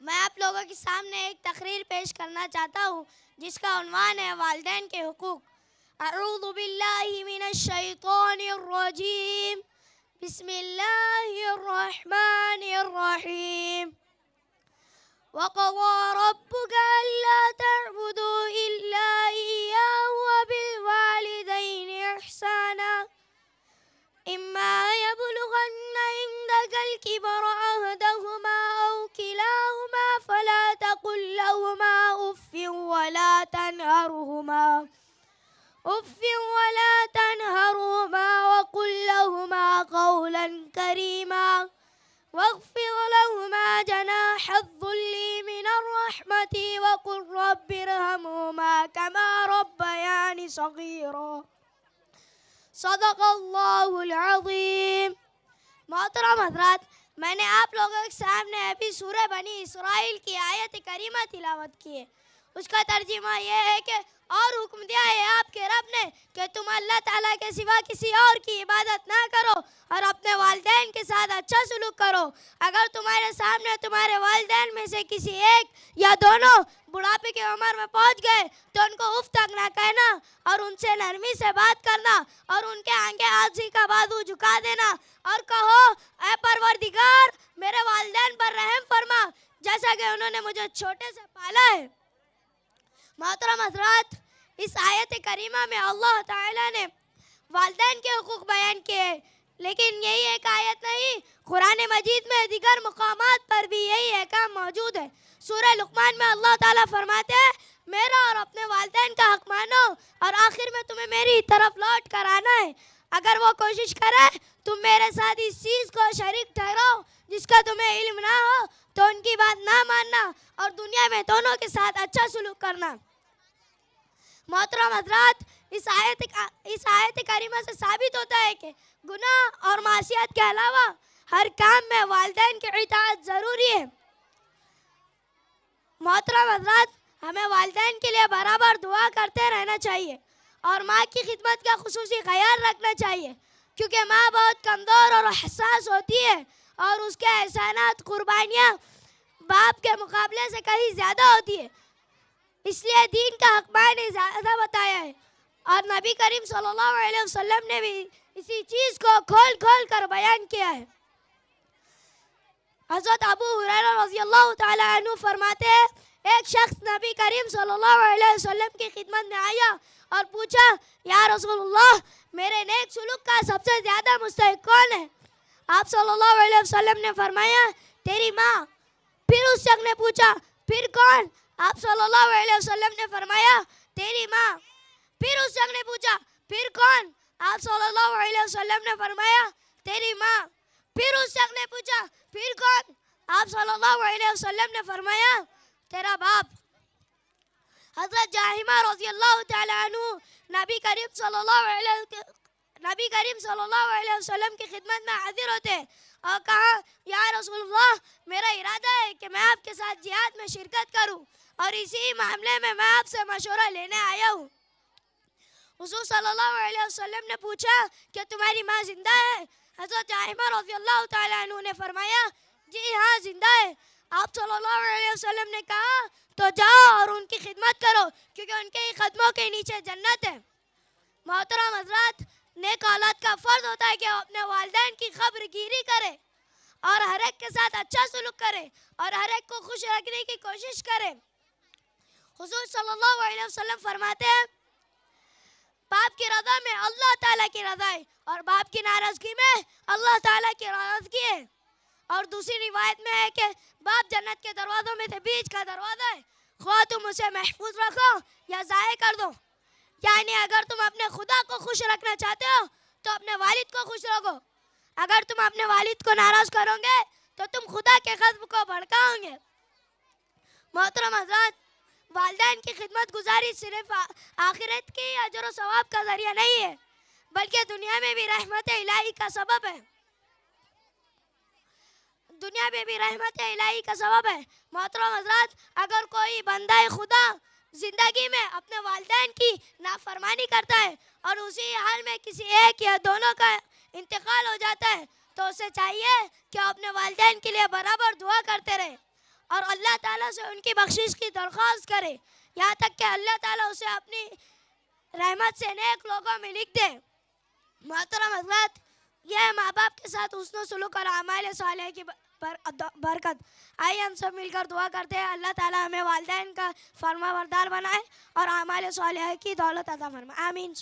میں آپ لوگوں کے سامنے ایک تقریر پیش کرنا چاہتا ہوں جس کا عنوان ہے والدین کے حقوق۔ اعوذ باللہ من الشیطان الرجیم، بسم اللہ الرحمن الرحیم۔ وَقَضَىٰ رَبُّكَ أَلَّا تَعْبُدُوا إِلَّا إِيَّاهُ وَبِالْوَالِدَيْنِ إِحْسَانًا إِمَّا يَبْلُغَنَّ عِندَكَ الْكِبَرَ أَحَدُهُمَا أَوْ كِلَاهُمَا فَلَا تَقُل لَّهُمَا أُفٍّ وَلَا تَنْهَرْهُمَا وَقُل لَّهُمَا قَوْلًا كَرِيمًا وَاخْفِضْ لَهُمَا جَنَاحَ الذُّلِّ مِنَ الرَّحْمَةِ وَقُل رَّبِّ ارْحَمْهُمَا كَمَا رَبَّيَانِي صَغِيرًا۔ صدق اللہ العظیم۔ محترم حضرات، میں نے آپ لوگوں کے سامنے ابھی سورہ بنی اسرائیل کی آیت کریمہ تلاوت کی ہے۔ اس کا ترجمہ یہ ہے کہ اور حکم دیا ہے آپ کے رب نے کہ تم اللہ تعالیٰ کے سوا کسی اور کی عبادت نہ کرو اور اپنے والدین کے ساتھ اچھا سلوک کرو۔ اگر تمہارے سامنے تمہارے والدین میں سے کسی ایک یا دونوں بڑھاپے کی عمر میں پہنچ گئے تو ان کو اف تک نہ کہنا اور ان سے نرمی سے بات کرنا اور ان کے آگے عاجزی کا بازو جھکا دینا اور کہو اے پروردگار میرے والدین پر رحم فرما جیسا کہ انہوں نے مجھے چھوٹے سے پالا ہے۔ محترم حضرات، اس آیت کریمہ میں اللہ تعالیٰ نے والدین کے حقوق بیان کیے، لیکن یہی ایک آیت نہیں، قرآن مجید میں دیگر مقامات پر بھی یہی احکام موجود ہے۔ سورہ لقمان میں اللہ تعالیٰ فرماتے ہیں میرا اور اپنے والدین کا حق مانو اور آخر میں تمہیں میری طرف لوٹ کر آنا ہے۔ اگر وہ کوشش کرے تم میرے ساتھ اس چیز کو شریک ٹھہراؤ جس کا تمہیں علم نہ ہو تو ان کی بات نہ ماننا اور دنیا میں دونوں کے ساتھ اچھا سلوک کرنا۔ محترم حضرات، اس آیت کریمہ سے ثابت ہوتا ہے کہ گناہ اور معصیت کے علاوہ ہر کام میں والدین کی اطاعت ضروری ہے۔ محترم حضرات، ہمیں والدین کے لیے برابر دعا کرتے رہنا چاہیے اور ماں کی خدمت کا خصوصی خیال رکھنا چاہیے، کیونکہ ماں بہت کمزور اور حساس ہوتی ہے اور اس کے احسانات قربانیاں باپ کے مقابلے سے کہیں زیادہ ہوتی ہے، اس لیے دین کا حق ماں نے زیادہ بتایا ہے اور نبی کریم صلی اللہ علیہ وسلم نے بھی اسی چیز کو کھول کھول کر بیان کیا ہے۔ حضرت ابو ہریرہ رضی اللہ تعالیٰ عنہ فرماتے ہیں ایک شخص نبی کریم صلی اللہ علیہ وسلم کی خدمت میں آیا اور پوچھا یا رسول اللہ میرے نیک سلوک کا سب سے زیادہ مستحق کون ہے؟ آپ صلی اللہ علیہ وسلم نے فرمایا تیری ماں۔ پھر اس شخص نے پوچھا پھر کون؟ آپ صلی اللہ علیہ وسلم نے فرمایا تیری ماں۔ پھر اس شخص نے پوچھا پھر کون؟ آپ صلی اللہ علیہ وسلم نے فرمایا تیری ماں۔ پھر اس شخص نے پوچھا پھر کون؟ آپ صلی اللہ علیہ وسلم نے فرمایا تیرا باپ۔ حضرت جاہمہ رضی اللہ تعالیٰ عنہ نبی کریم صلی اللہ علیہ وسلم کی خدمت میں حاضر ہوتے اور کہا یا رسول اللہ میرا ارادہ ہے کہ میں آپ کے ساتھ جہاد میں شرکت کروں اور اسی معاملے میں آپ سے مشورہ لینے آیا ہوں۔ حضور صلی اللہ علیہ وسلم نے پوچھا کہ تمہاری ماں زندہ ہے؟ حضرت جاہمہ رضی اللہ تعالیٰ عنہ نے فرمایا جی ہاں زندہ ہے۔ آپ صلی اللہ علیہ وسلم نے کہا تو جاؤ اور ان کی خدمت کرو کیونکہ ان کے ہی قدموں کے نیچے جنت ہے۔ محترم حضرات، نیک اولاد کا فرض ہوتا ہے کہ وہ اپنے والدین کی خبر گیری کرے اور ہر ایک کے ساتھ اچھا سلوک کرے اور ہر ایک کو خوش رکھنے کی کوشش کرے۔ حضور صلی اللہ علیہ وسلم فرماتے ہیں باپ کی رضا میں اللہ تعالیٰ کی رضا ہے اور باپ کی ناراضگی میں اللہ تعالیٰ کی ناراضگی ہے۔ اور دوسری روایت میں ہے کہ باپ جنت کے دروازوں میں سے بیچ کا دروازہ ہے، خواہ تم اسے محفوظ رکھو یا ضائع کر دو۔ یعنی اگر تم اپنے خدا کو خوش رکھنا چاہتے ہو تو اپنے والد کو خوش رکھو، اگر تم اپنے والد کو ناراض کرو گے تو تم خدا کے غضب کو بھڑکاؤ گے۔ محترم حضرات، والدین کی خدمت گزاری صرف آخرت کی اجر و ثواب کا ذریعہ نہیں ہے بلکہ دنیا میں بھی رحمت الہی کا سبب ہے۔ محترم حضرات، اگر کوئی بندہ خدا زندگی میں اپنے والدین کی نافرمانی کرتا ہے اور اسی حال میں کسی ایک یا دونوں کا انتقال ہو جاتا ہے تو اسے چاہیے کہ وہ اپنے والدین کے لیے برابر دعا کرتے رہے اور اللہ تعالیٰ سے ان کی بخشش کی درخواست کرے یہاں تک کہ اللہ تعالیٰ اسے اپنی رحمت سے نیک لوگوں میں لکھ دے. محترم حضرات، یہ ماں باپ کے ساتھ حسن سلوک اور اعمال صالحہ کی برکت. آئیے ہم سب مل کر دعا کرتے ہیں اللہ تعالیٰ ہمیں والدین کا فرما بردار بنائے اور اعمال صالحہ کی دولت عطا فرمائے. آمین.